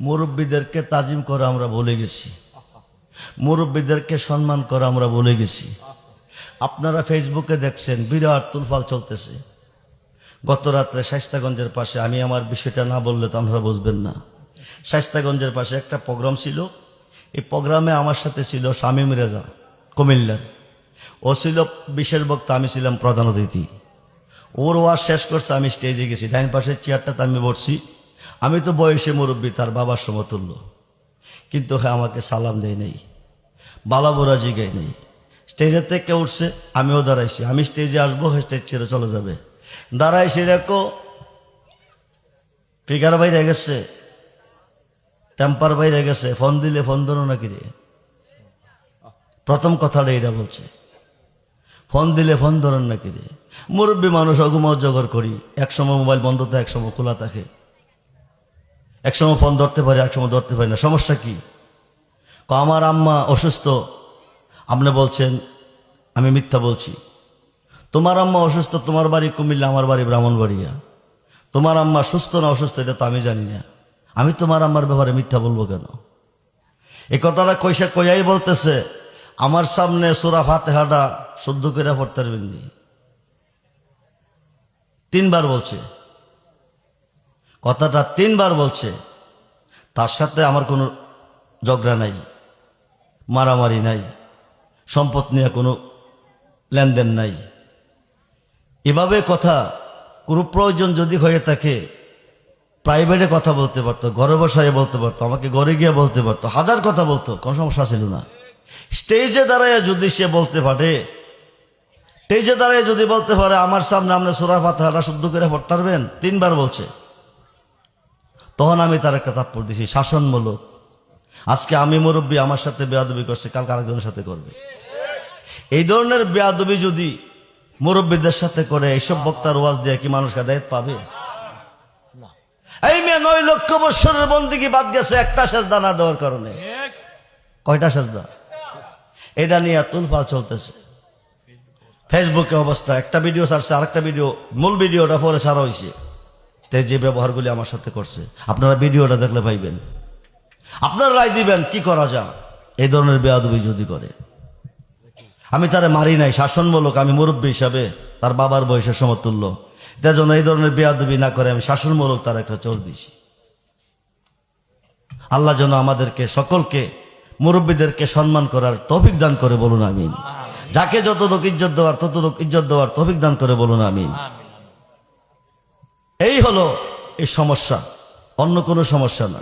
মুরব্বীদেরকে তাজিম করা আমরা ভুলে গেছি, মুরব্বীদেরকে সম্মান করা আমরা ভুলে গেছি। আপনারা ফেসবুকে দেখছেন বিরাট তুলফাল চলতেছে। গত রাত্রে শায়েস্তাগঞ্জের পাশে, আমি আমার বিষয়টা না বললে তো আপনারা বুঝবেন না, শায়েস্তাগঞ্জের পাশে একটা প্রোগ্রাম ছিল। এই প্রোগ্রামে আমার সাথে ছিল শামীম রেজা কুমিল্লার, ও ছিল বিশেষ বক্তা, আমি ছিলাম প্রধান অতিথি। ওর ওয়াজ শেষ করছে, আমি স্টেজে গেছি, ডাইন পাশের চেয়ারটাতে আমি বসছি। আমি তো বয়সে মুরব্বী, তার বাবার সমতুল্য, কিন্তু হ্যাঁ আমাকে সালাম দেয় নেই, বালাবোরা জিগাই নেই। স্টেজের থেকে উঠছে, আমিও দাঁড়াইছি, আমি স্টেজে আসবো, স্টেজ ছেড়ে চলে যাবে। দাঁড়াইছি, দেখো ফিগার বাইরে গেছে, টেম্পার বাইরে গেছে, ফোন দিলে ফোন ধরো নাকি রে। প্রথম কথাটা এটা বলছে, ফোন দিলে ফোন ধরেন নাকি রে। মুরব্বী মানুষ, অগুমত জগর করি, একসময় মোবাইল বন্ধ থাকে, একসময় খোলা থাকে, একসময় ফোন ধরতে পারি, একসময় ধরতে পারি না। সমস্যা কি? আমার আম্মা অসুস্থ। আপনি বলছেন আমি মিথ্যা বলছি। তোমার আম্মা অসুস্থ, তোমার বাড়ি কুমিল্লা, আমার বাড়ি ব্রাহ্মণবাড়িয়া। তোমার আম্মা সুস্থ না অসুস্থ এটা তো আমি জানি না, আমি তোমার আম্মার ব্যাপারে মিথ্যা বলবো কেন? এই কথাটা কইয়াই বলতেছে আমার সামনে সূরা ফাতিহাটা শুদ্ধ করে পড়তে পারবেন নি, 3 বার বলছে কথাটা, 3 বার বলছে। তার সাথে আমার কোনো ঝগড়া নাই, মারামারি নাই, সম্পদ নিয়ে কোনো লেনদেন নাই। এভাবে কথা, কোনো প্রয়োজন যদি হয়ে থাকে প্রাইভেটে কথা বলতে পারতো, ঘরে বসায় বলতে পারতো, আমাকে ঘরে গিয়ে বলতে পারতো, হাজার কথা বলতো, কোনো সমস্যা ছিল না। স্টেজে দাঁড়ায় যদি সে বলতে পারে, স্টেজে দাঁড়ায় যদি বলতে পারে আমার সামনে আপনি সূরা ফাতিহাটা শুদ্ধ করে পড়তে পারবেন, 3 বার বলছে, তখন আমি তার একটা তাৎপর্য দিছি শাসনমূলক। আজকে আমি মুরব্বী, আমার সাথে বেয়াদবি করছে, কালকে আরেকজনের সাথে করবে। এই ধরনের বেয়াদবি যদি মুরব্বীদের সাথে করে, এইসব বক্তার ওয়াজ দিয়ে কি মানুষ হেদায়েত পাবে? এই মেয়ে 9 লক্ষ বছরের বন্দেগী বাদ গেছে একটা সেজদা না দেওয়ার কারণে। কয়টা সেজদা? এটা নিয়ে তুলপাল চলতেছে ফেসবুকে অবস্থা। একটা ভিডিও ছাড়ছে, আরেকটা ভিডিও, মূল ভিডিওটা পরে ছাড়া হয়েছে। যে ব্যবহারগুলি আমার সাথে করছে, আপনারা ভিডিওটা দেখলে পাইবেন, আপনারা রায় দিবেন কি করা যায়। এই ধরনের বেয়াদবি যদি করে, আমি তারে মারি নাই, শাসনমূলক, আমি মুরব্বী হিসাবে তার বাবার বয়সের সমতুল্য, তার জন্য এই ধরনের বেয়াদবি না করে আমি শাসনমূলক তার একটা চোর দিছি। আল্লাহ যেন আমাদেরকে সকলকে মুরব্বীদেরকে সম্মান করার তৌফিক দান করে, বলুন আমিন। যাকে যতটুকু ইজ্জত দেওয়ার ততটুকু ইজ্জত দেওয়ার তৌফিক দান করে, বলুন আমিন। এই হলো এই সমস্যা, অন্য কোনো সমস্যা না।